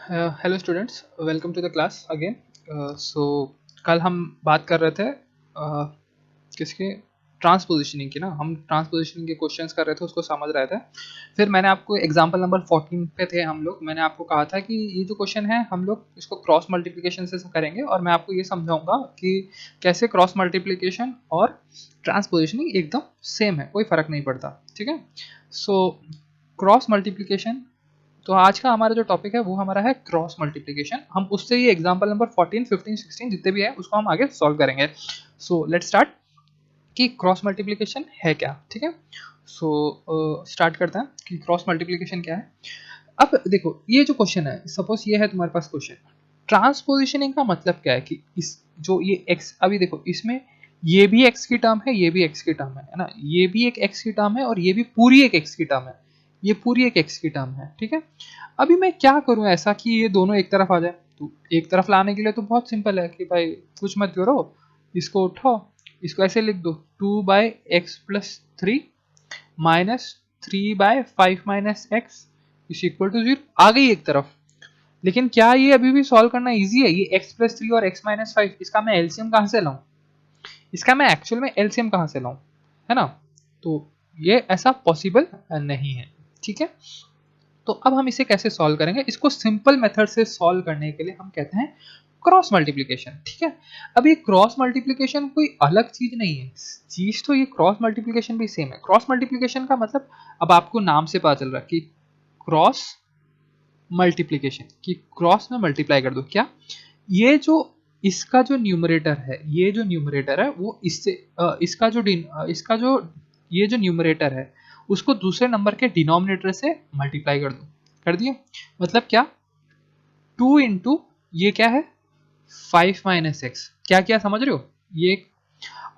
Hello students, welcome to the class again. So कल हम बात कर रहे थे किसके ट्रांसपोजिशनिंग की ना। हम ट्रांसपोजिशनिंग के क्वेश्चंस कर रहे थे, उसको समझ रहे थे। फिर मैंने आपको एग्जांपल नंबर 14 पे थे हम लोग। मैंने आपको कहा था कि ये जो क्वेश्चन है हम लोग इसको क्रॉस मल्टीप्लिकेशन से करेंगे और मैं आपको ये समझाऊंगा कि कैसे क्रॉस मल्टीप्लिकेशन और ट्रांसपोजिशनिंग एकदम सेम है, कोई फर्क नहीं पड़ता। ठीक है। सो क्रॉस मल्टीप्लिकेशन, तो आज का हमारा जो टॉपिक है वो हमारा है क्रॉस मल्टीप्लिकेशन। हम उससे ही एग्जांपल नंबर 14, 15, 16 जितने भी है उसको हम आगे सॉल्व करेंगे। सो लेट्स स्टार्ट कि क्रॉस मल्टीप्लिकेशन है क्या। ठीक है। सो स्टार्ट करते हैं कि क्रॉस मल्टीप्लिकेशन क्या है। अब देखो, ये जो क्वेश्चन है, सपोज ये है तुम्हारे पास क्वेश्चन, ट्रांसपोजिशनिंग का मतलब क्या है कि इस जो ये x, अभी देखो इसमें ये भी x की टर्म है, ये भी x की टर्म है ना, ये भी एक x की टर्म है और ये भी पूरी एक x की टर्म है, ये पूरी एक x की टर्म है। ठीक है। अभी मैं क्या करूं ऐसा कि ये दोनों एक तरफ आ जाए। तो एक तरफ लाने के लिए तो बहुत सिंपल है कि भाई कुछ मत करो, इसको उठाओ, इसको ऐसे लिख दो, 2/x+3 minus 3/5 - x is equal to 0। आ गई एक तरफ। लेकिन क्या ये अभी भी सॉल्व करना इजी है? ये x+3 और x-5, इसका मैं एलसीएम कहाँ से लाऊं? इसका मैं एक्चुअल में एलसीएम कहाँ से लाऊं? है ना। तो ये ऐसा पॉसिबल नहीं है। ठीक है। तो अब हम इसे कैसे सॉल्व करेंगे? इसको सिंपल मेथड से सॉल्व करने के लिए हम कहते हैं क्रॉस मल्टीप्लिकेशन। ठीक है। अब ये क्रॉस मल्टीप्लिकेशन कोई अलग चीज नहीं है, चीज तो ये क्रॉस मल्टीप्लिकेशन भी सेम है। क्रॉस मल्टीप्लिकेशन का मतलब अब आपको नाम से पता चल रहा है कि क्रॉस मल्टीप्लिकेशन, कि क्रॉस में मल्टीप्लाई कर दो। क्या ये जो इसका जो न्यूमरेटर है, ये जो न्यूमरेटर है वो इससे इसका जो ये जो न्यूमरेटर है उसको दूसरे नंबर के डिनोमिनेटर से मल्टीप्लाई कर दो। कर दिया। मतलब क्या, 2 इंटू ये क्या है, 5 - x। क्या क्या समझ रहे हो? ये,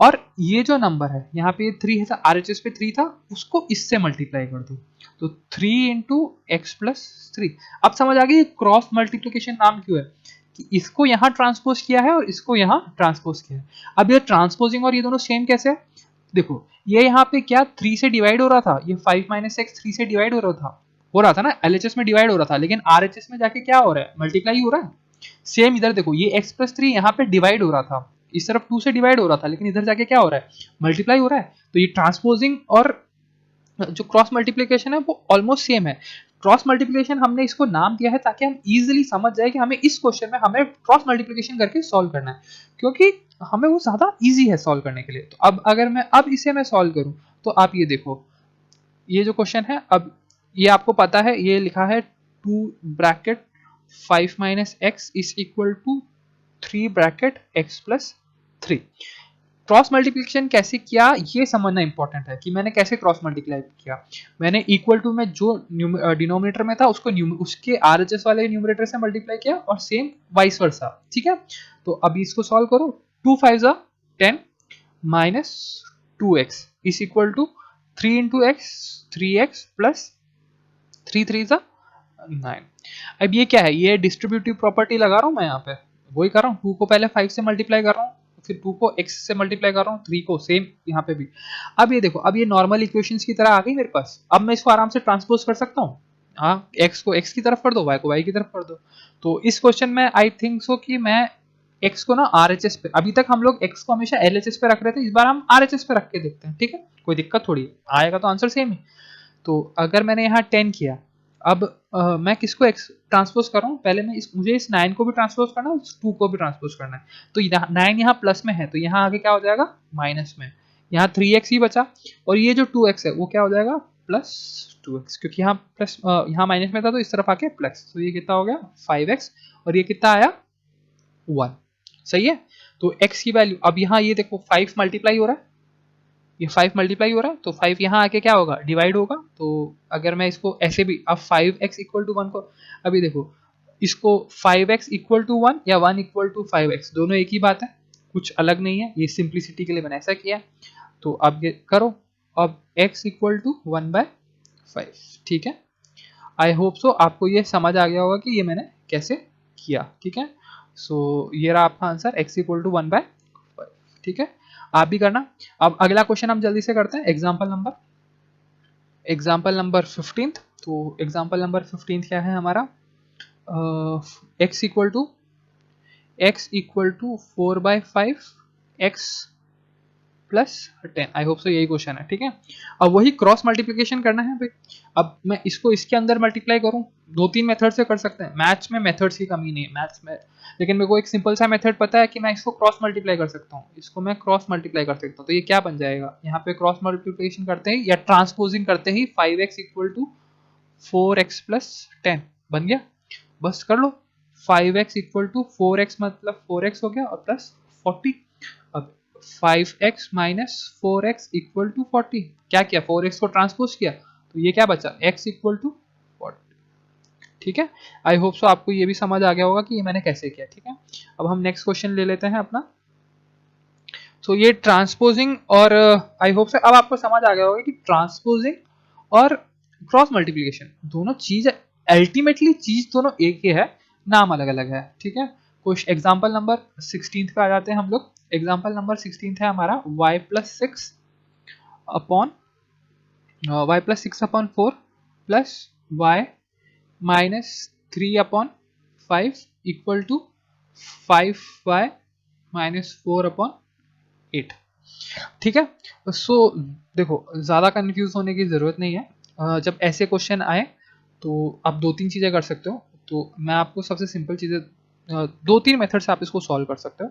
और ये जो नंबर है यहाँ पे 3 है, RHS पे 3 था, उसको इससे मल्टीप्लाई कर दो। तो 3 × x+3। अब समझ आ गई क्रॉस मल्टीप्लिकेशन नाम क्यों है, कि इसको यहाँ ट्रांसपोज किया है और इसको यहाँ ट्रांसपोज किया है। अब ये ट्रांसपोजिंग और ये दोनों सेम कैसे है? देखो, ये यहाँ पे क्या 3 से डिवाइड हो रहा था, ये 5 - x 3 से डिवाइड हो रहा था ना, LHS में डिवाइड हो रहा था, लेकिन RHS में जाके क्या हो रहा है, मल्टीप्लाई हो रहा है। सेम इधर देखो, ये x+3 यहाँ पे डिवाइड हो रहा था, इस तरफ 2 से डिवाइड हो रहा था, लेकिन इधर जाके क्या हो रहा है, मल्टीप्लाई हो रहा है। तो ये ट्रांसपोजिंग और जो क्रॉस मल्टीप्लिकेशन है वो ऑलमोस्ट सेम है। क्रॉस मल्टीप्लिकेशन हमने इसको नाम दिया है ताकि हम इजीली समझ जाए कि हमें इस क्वेश्चन में हमें क्रॉस मल्टीप्लिकेशन करके सॉल्व करना है, क्योंकि हमें वो ज्यादा इजी है सॉल्व करने के लिए। तो अब अगर मैं अब इसे मैं सॉल्व करूं, तो आप ये देखो, ये जो क्वेश्चन है, अब ये आपको पता है, ये लिखा है 2 bracket 5 - x is equal to 3 bracket x+3। Cross multiplication कैसे किया ये समझना इंपॉर्टेंट है, कि मैंने कैसे क्रॉस मल्टीप्लाई किया। मैंने इक्वल टू में जो डिनोमिनेटर में था उसको उसके RHS वाले न्यूमरेटर से मल्टीप्लाई किया और सेम वाइस वर्सा। ठीक है। तो अभी इसको सॉल्व करो, 2 × 5 = 10 minus 2x is equal to 3 × x, 3x plus 3 × 3 = 9। अब ये क्या है, ये डिस्ट्रीब्यूटिव प्रॉपर्टी लगा रहा हूँ मैं यहाँ पे, वही कर रहा हूँ। 2 को पहले 5 से मल्टीप्लाई कर रहा हूँ, फिर 2 को x से मल्टीप्लाई कर रहा हूँ, 3 को सेम यहाँ पे भी। अब ये देखो, अब ये नॉर्मल इक्वेशंस की तरह आ गई मेरे पास। अब मैं इसको आराम से ट्रांसपोज कर सकता हूँ। हाँ, x को x की तरफ कर दो, y को y की तरफ कर दो। तो इस क्वेश्चन में आई थिंक सो कि मैं x को ना RHS पे, अभी तक हम लोग x को हमेशा LHS पे रख रहे थे, इस बार हम RHS पे रख के देखते हैं। ठीक है, कोई दिक्कत थोड़ी है, आएगा तो आंसर सेम ही। तो अगर मैंने यहाँ 10 किया, अब मैं किसको एक्स ट्रांसपोज कर रहा हूँ, पहले मैं मुझे इस 9 को भी ट्रांसपोज करना है, इस 2 को भी ट्रांसपोज करना है। तो 9 यहाँ प्लस में है, तो यहाँ आगे क्या हो जाएगा, माइनस में। यहाँ 3x ही बचा, और ये जो 2x है वो क्या हो जाएगा, +2x, क्योंकि यहाँ प्लस यहाँ माइनस में था तो इस तरफ आके प्लस। तो ये कितना हो गया, 5x, और ये कितना आया, 1। सही है। तो x की वैल्यू, अब यहाँ ये देखो 5 मल्टीप्लाई हो रहा है, ये 5 मल्टीप्लाई हो रहा है, तो 5 यहाँ आके क्या होगा, डिवाइड होगा। तो अगर मैं इसको ऐसे भी, अब 5x = 1 को, अभी देखो इसको 5x = 1 या 1 = 5x, दोनों एक ही बात है, कुछ अलग नहीं है। ये सिंप्लिसिटी के लिए मैंने ऐसा किया। तो अब ये करो, अब x = 1/5। ठीक है। आई होप सो आपको ये समझ आ गया होगा कि ये मैंने कैसे किया। ठीक है। सो ये रहा आपका आंसर, x = 1/5। ठीक है, आप भी करना। अब अगला क्वेश्चन हम जल्दी से करते हैं, एग्जाम्पल नंबर 15। तो एग्जाम्पल नंबर 15 क्या है हमारा, x equal to 4/5 x plus 10। I hope so यही क्वेश्चन है, ठीक है। अब वही क्रॉस मल्टीप्लीकेशन करना है भाई। अब मैं इसको इसके अंदर मल्टीप्लाई करूं, दो तीन मेथड से कर सकते हैं, मैथ्स में मेथड्स की कमी नहीं है मैथ्स में, लेकिन मेरे को एक सिंपल सा मेथड पता है कि मैं इसको क्रॉस मल्टीप्लाई कर सकता हूँ, इसको मैं क्रॉस मल्टीप्लाई कर सकता हूँ। तो ये क्या बन जाएगा, यहाँ पे क्रॉस मल्टीप्लिकेशन करते ही या ट्रांसपोजिंग करते ही 5x equal to 4x plus 10 बन गया। बस कर लो, 5x इक्वल टू 4x मतलब 4x हो गया और प्लस 40। अब 5x minus 4x equal to 40, क्या किया 4x को ट्रांसपोज किया, तो ये क्या बचा x इक्वल टू 40। ठीक है, आई होप सो आपको ये भी समझ आ गया होगा कि ये मैंने कैसे किया। ठीक है, अब हम नेक्स्ट क्वेश्चन ले लेते हैं अपना। सो ये ट्रांसपोजिंग और आई होप से अब आपको समझ आ गया होगा कि ट्रांसपोजिंग और क्रॉस मल्टीप्लिकेशन दोनों चीज अल्टीमेटली चीज दोनों एक ही है, नाम अलग अलग है। ठीक है, कुछ एग्जाम्पल नंबर 16 पे आ जाते हैं हम लोग। एग्जाम्पल नंबर 16 है हमारा y plus 6 upon y+6/4 plus y minus 3/5 equal to 5y minus 4/8। ठीक है, सो देखो ज़्यादा कंफ्यूज होने की ज़रूरत नहीं है। जब ऐसे क्वेश्चन आए तो आप दो तीन चीज़ें कर सकते हो। तो मैं आपको सबसे सिंपल चीज़ें दो तीन मेथड से आप इसको सॉल्व कर सकते हो।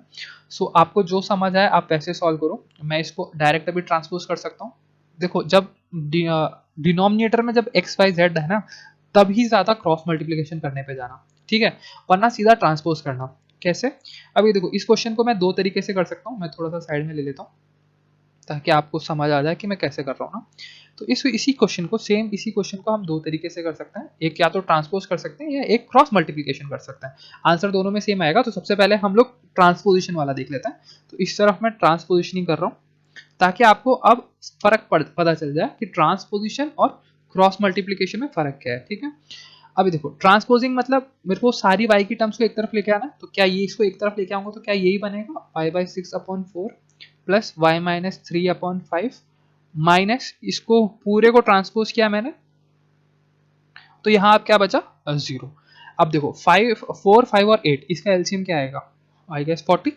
सो आपको जो समझ आए आप वैसे सॉल्व करो। मैं इसको डायरेक्ट अभी ट्रांसपोज कर सकता हूँ। देखो जब डिनोमिनेटर में जब एक्स वाई जेड है ना, तभी ज़्यादा क्रॉस मल्टीप्लिकेशन करने पे जाना, ठीक है, वरना सीधा ट्रांसपोज करना। कैसे, अभी देखो इस क्वेश्चन को मैं दो तरीके से कर सकता हूँ। मैं थोड़ा सा साइड में ले लेता हूँ ताकि आपको समझ आ जाए कि मैं कैसे कर रहा हूँ ना। तो इसी क्वेश्चन को इसी क्वेश्चन को हम दो तरीके से कर सकते हैं। एक या तो ट्रांसपोज कर सकते हैं या एक क्रॉस मल्टीप्लिकेशन कर सकते हैं। आंसर दोनों में सेम आएगा। तो सबसे पहले हम लोग ट्रांसपोजिशन वाला देख लेते हैं। तो इस तरफ मैं ट्रांसपोजिशनिंग कर रहा हूँ ताकि आपको अब फर्क पता चल जाए कि ट्रांसपोजिशन और क्रॉस मल्टीप्लिकेशन में फर्क क्या है। ठीक है, अभी देखो ट्रांसपोजिंग मतलब मेरे को सारी y की टर्म्स को एक तरफ लेके आना है। तो क्या ये इसको एक तरफ लेके आऊंगा तो क्या यही बनेगा y/6/4 plus y minus 3/5 minus इसको पूरे को ट्रांसपोज किया मैंने, तो यहाँ अब क्या बचा 0। अब देखो 5 4 5 और 8 इसका एलसीएम क्या आएगा, आई गेस 40,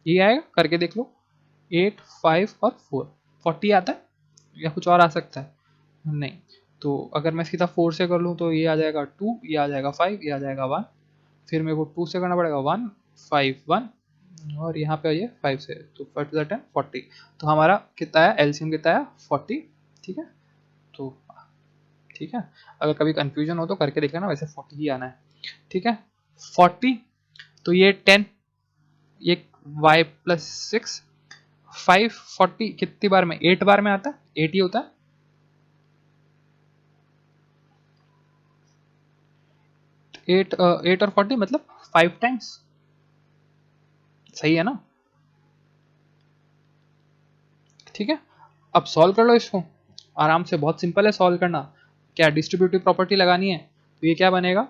ये आएगा, करके देख लो। 8 5 और 4 40 आता है या कुछ और आ सकता है, नहीं। तो अगर मैं सीधा 4 से कर लूँ तो ये आ जाएगा 2, ये आ जाएगा 5, ये आ जाएगा 1, फिर मेरे को 2 से करना पड़ेगा 1 5 1 और यहाँ पे आइए 5 से, तो 5 to the 10 40। तो हमारा कितना है एलसीएम कितना है 40। ठीक है, तो ठीक है, अगर कभी कंफ्यूजन हो तो करके देख लेना, वैसे 40 ही आना है। ठीक है, 40, तो ये 10, ये y+6 5 40 कितनी बार में 8 बार में आता है, 8 ही होता है। 8 8 और 40 मतलब 5 टाइम्स, सही है ना। ठीक है, अब सॉल्व कर लो इसको आराम से, बहुत सिंपल है सॉल्व करना। क्या डिस्ट्रीब्यूटिव प्रॉपर्टी लगानी है, तो ये क्या बनेगा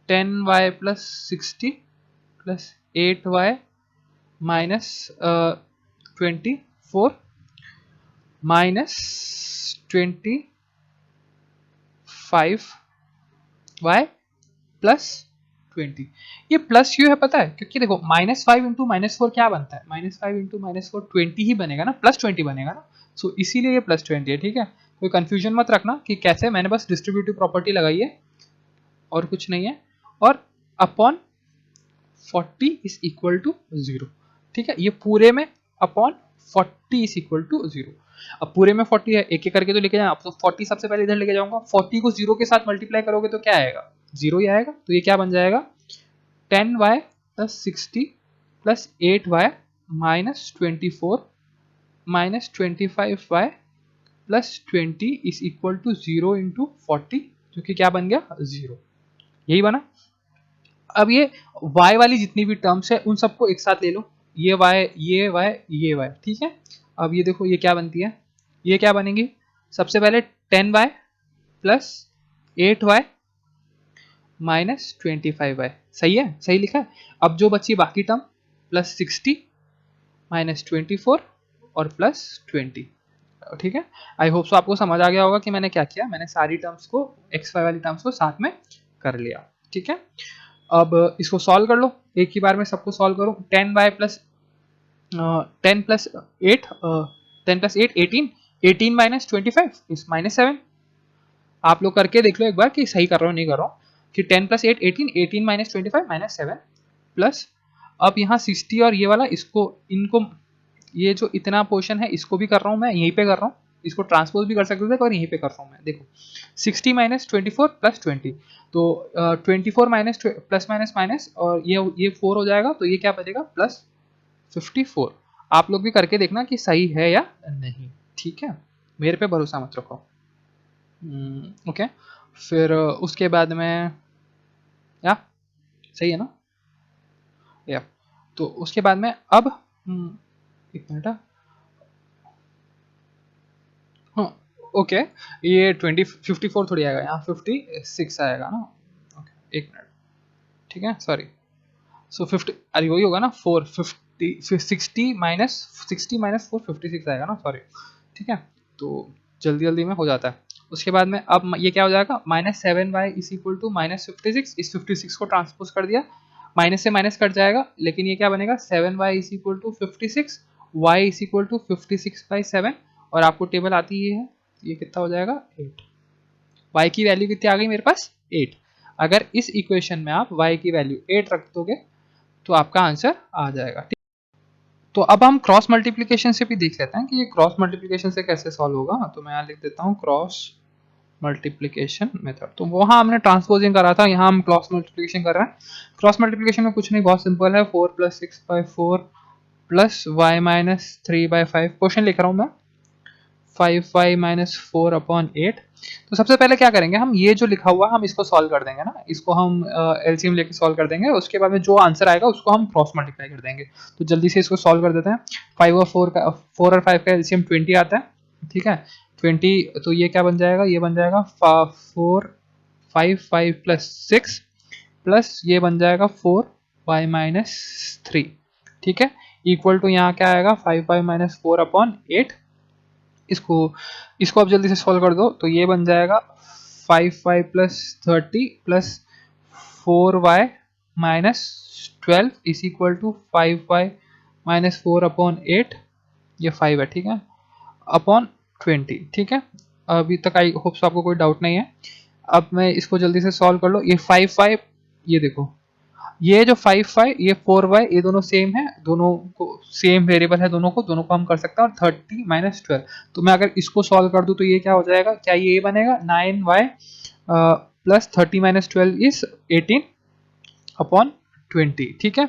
10y plus 60 plus 8y minus 24 minus 25y plus 20। ये प्लस क्यों है पता है, क्योंकि देखो -5 इंटू -4 क्या बनता है, -5 इंटू -4 20 ही बनेगा ना, प्लस 20 बनेगा ना। सो इसीलिए ये प्लस 20 है। ठीक है, कोई कंफ्यूजन मत रखना कि कैसे, मैंने बस डिस्ट्रीब्यूटिव प्रॉपर्टी लगाई है और कुछ नहीं है। और अपॉन 40 इज इक्वल टू 0। ठीक है, ये पूरे में अपॉन 40 इज इक्वल टू 0। अब पूरे में 40 है, एक एक करके तो लेके जाए, अब तो 40 सबसे पहले इधर लेके जाऊंगा, 40 को 0 के साथ मल्टीप्लाई करोगे तो क्या आएगा 0 ही आएगा। तो ये क्या बन जाएगा 10y plus 60 plus 8y minus 24 minus 25y plus 20 is equal to 0 into 40, जो कि क्या बन गया 0, यही बना। अब ये y वाली जितनी भी टर्म्स है उन सबको एक साथ ले लो, ये y ये y ये y। ठीक है, अब ये देखो ये क्या बनती है, ये क्या बनेंगी, सबसे पहले 10y plus 8y minus 25y, सही है, सही लिखा है। अब जो बची बाकी टर्म प्लस 60 माइनस 24 और प्लस 20। ठीक है, आई होप सो आपको समझ आ गया होगा कि मैंने क्या किया, मैंने सारी टर्म्स को एक्स वाई वाली टर्म्स को साथ में कर लिया। ठीक है। अब इसको सॉल्व कर लो, एक ही बार में सबको सॉल्व करो। 10y plus 10 plus 8 10 plus 8 18, 18 minus 25 is -7। आप लोग करके देख लो एक बार कि सही कर रहा हूँ नहीं कर रहा हूँ। कि 10 प्लस 8 18, 18 माइनस 25 -7 प्लस, अब यहाँ 60 और ये वाला इसको इनको, ये जो इतना पोर्शन है इसको भी कर रहा हूँ मैं, यहीं पे कर रहा हूँ, इसको ट्रांसपोज भी कर सकते थे पर यहीं पे कर रहा हूँ मैं। देखो 60 माइनस 24 प्लस 20, तो 24 माइनस प्लस माइनस माइनस, और ये 4 हो जाएगा, तो ये क्या बचेगा प्लस 54। आप लोग भी करके देखना कि सही है या नहीं, ठीक है, मेरे पे भरोसा मत रखो। ओके, फिर उसके बाद में, या सही है ना, या तो उसके बाद में अब एक मिनट, हाँ ओके, ये 54 थोड़ी आएगा, यहाँ 56 आएगा ना। ओके एक मिनट, ठीक है, सॉरी। सो 50, अरे वही होगा ना, 60 माइनस 4 56 आएगा ना, सॉरी, ठीक है। तो जल्दी जल्दी में हो जाता है। उसके बाद में अब ये क्या हो जाएगा, -7y इज इक्वल टू -56, इस 56 को ट्रांसपोज कर दिया, माइनस से माइनस कट जाएगा, लेकिन ये क्या बनेगा 7y is equal to 56, y is equal to 56/7, और आपको टेबल आती ही है, ये कितना हो जाएगा 8। y की वैल्यू कितनी आ गई मेरे पास 8। अगर इस इक्वेशन में आप y की वैल्यू 8 रख दोगे तो आपका आंसर आ जाएगा। तो अब हम क्रॉस मल्टीप्लिकेशन से भी देख लेते हैं कि ये क्रॉस मल्टीप्लिकेशन से कैसे सॉल्व होगा। तो मैं यहाँ लिख देता हूँ क्रॉस मल्टीप्लिकेशन मेथड। तो वहाँ हमने ट्रांसपोजिंग करा था, यहाँ हम क्रॉस मल्टीप्लिकेशन कर रहे हैं। क्रॉस मल्टीप्लिकेशन में कुछ नहीं, बहुत सिंपल है, 4 + 6/4 प्लस y - 3/5। क्वेश्चन लिख रहा हूँ मैं, 5y - 4/8। तो सबसे पहले क्या करेंगे हम, ये जो लिखा हुआ है हम इसको सॉल्व कर देंगे ना, इसको हम एलसीएम लेके सॉल्व कर देंगे। उसके बाद में जो आंसर आएगा उसको हम क्रॉस मल्टीप्लाई कर देंगे। तो जल्दी से इसको सॉल्व कर देते हैं। 4 और 5 का एलसीएम 20 आता है, ठीक है, 20। तो ये क्या बन जाएगा, ये बन जाएगा 4 5 5 + 6 प्लस ये बन जाएगा 4y - 3, ठीक है, इक्वल टू यहाँ क्या आएगा 5y - 4/8। इसको इसको आप जल्दी से सॉल्व कर दो, तो ये बन जाएगा 5y + 30 plus 4y - 12 is equal to 5y - 4/8, ये 5 है, ठीक है, अपॉन 20, ठीक है। अभी तक आई होप्स आपको कोई डाउट नहीं है। अब मैं इसको जल्दी से सॉल्व कर लो, ये 5 ये देखो, ये जो 5 ये 4y, ये दोनों सेम है, दोनों को सेम वेरिएबल है, दोनों को हम कर सकते हैं। और 30 - 12, तो मैं अगर इसको सॉल्व कर दूं तो ये क्या हो जाएगा, क्या ये बनेगा 9y प्लस 30 - 12 इज 18/20, ठीक है,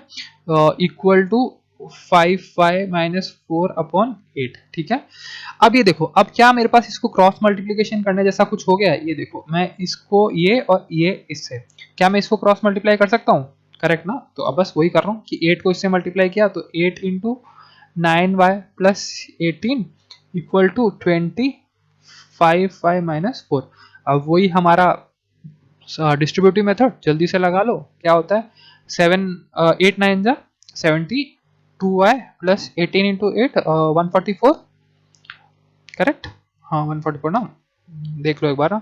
इक्वल टू 5y - 4/8, ठीक है। अब ये देखो, अब क्या मेरे पास इसको क्रॉस मल्टीप्लीकेशन करने जैसा कुछ हो गया है, ये देखो, मैं इसको ये और ये इससे, क्या मैं इसको क्रॉस मल्टीप्लाई कर सकता हूँ, करेक्ट ना। तो अब बस वही कर रहा हूँ कि 8 को इससे मल्टीप्लाई किया तो 8 × 9y + 18 इक्वल टू 20 5y - 4। अब वही हमारा डिस्ट्रीब्यूटिव मेथड, जल्दी से लगा लो, क्या होता है 7 8 9 जा 70, 2y + 18 × 8 144, करेक्ट, हाँ 144 ना, देख लो एक बार,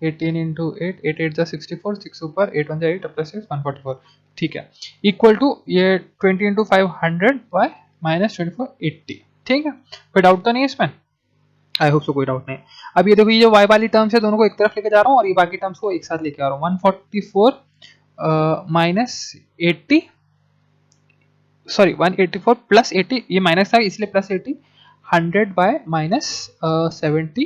18 × 8 8 8 जा 64, 6 ऊपर 8 1 जा 8 प्लस 6 144, ठीक है, इक्वल टू ये 20 × 500 y - 24 80, ठीक है। कोई डाउट तो नहीं है इसमें, आई होप सो कोई डाउट नहीं। अब ये देखो, ये जो y वाली टर्म्स है दोनों को एक तरफ लेके जा रहा हूँ और ये बाकी टर्म्स को एक साथ लेके आ रहा हूँ। 144 - 80, सॉरी 184 + 80, ये माइनस था इसलिए +80, 100 -72,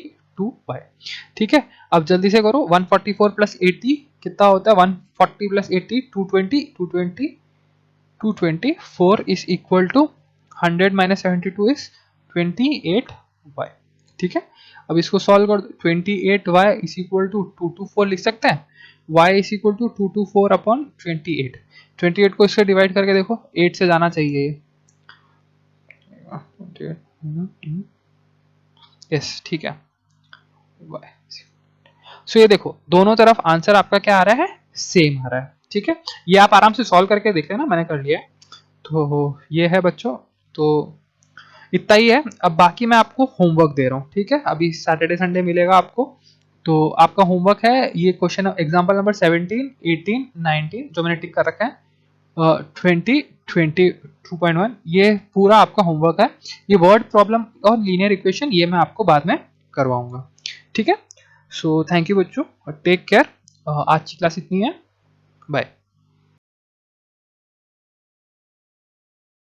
ठीक है। अब जल्दी से करो, 144 + 80 कितना होता है, 140 + 80 220, 224 is equal to 100 - 72 is 28y, ठीक है। अब इसको सॉल्व कर दो, 28y इज इक्वल टू 224 लिख सकते हैं, y इज इक्वल टू 224/28। 28 को इससे डिवाइड करके देखो, 8 से जाना चाहिए ये, यस ठीक है। सो ये देखो, दोनों तरफ आंसर आपका क्या आ रहा है, सेम आ रहा है, ठीक है। ये आप आराम से सॉल्व करके देख लेना, मैंने कर लिया है। तो ये है बच्चों, तो इतना ही है। अब बाकी मैं आपको होमवर्क दे रहा हूँ, ठीक है, अभी सैटरडे संडे मिलेगा आपको, तो आपका होमवर्क है ये क्वेश्चन एग्जाम्पल नंबर 17, 18, 19 जो मैंने टिक कर रखा है, 20, 22.1 ये पूरा आपका होमवर्क है। ये वर्ड प्रॉब्लम और लीनियर इक्वेशन ये मैं आपको बाद में करवाऊंगा, ठीक है। सो थैंक यू बच्चों, टेक केयर। आज की क्लास इतनी है, बाय।